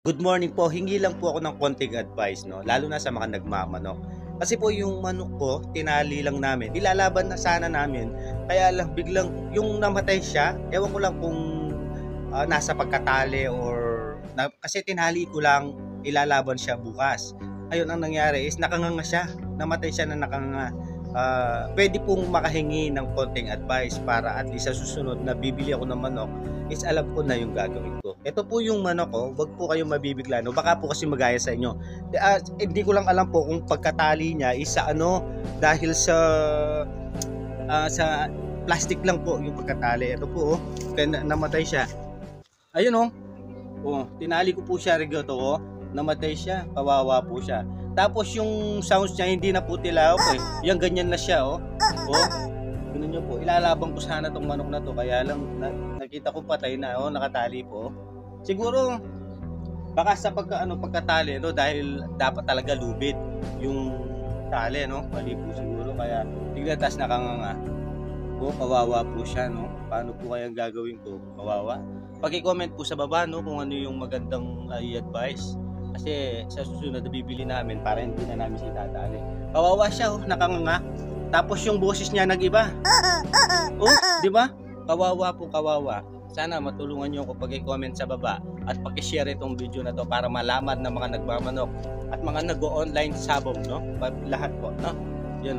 Good morning po. Hingi lang po ako ng konting advice, no? Lalo na sa mga nagmamanok. Kasi po yung manok ko, tinali lang namin. Ilalaban na sana namin. Kaya lang biglang yung namatay siya, ewan ko lang kung nasa pagkatali kasi tinali ko lang ilalaban siya bukas. Ayun ang nangyari is nakanganga siya. Namatay siya na nakanganga. Pwede pong makahingi ng konting advice para at least sa susunod na bibili ako ng manok is alam ko na yung gagawin ko. Ito po yung manok ko, wag po kayong mabibigla, no? Baka po kasi magaya sa inyo. Hindi ko lang alam po kung pagkatali niya is sa dahil sa plastic lang po yung pagkatali. Ito po, kaya namatay siya. Ayun tinali ko po siya rigoto, namatay siya, kawawa po siya. Tapos yung sounds niya hindi na po tilawak Yan ganyan na siya, Ganun yun po. Ilalabang ko sana tong manok na to, kaya lang nakita ko patay na, nakatali po. Siguro baka sa pagkatali, dahil dapat talaga lubid yung tali, mali po siguro, kaya tignan tas nakanganga. Kawawa po siya, Paano po kaya gagawin ko? Kawawa. Paki-comment po sa baba, kung ano yung magandang i-advice. Kasi sa susunod na bibili namin para hindi na namin siya tatali. Kawawa siya, nakanganga. Tapos yung boses niya nag-iba. Di ba? Kawawa po, kawawa. Sana matulungan niyo ako pag-comment sa baba at paki-share itong video na to para malaman ng mga nagmamanok at mga nag-o-online sabong, lahat po, Yan,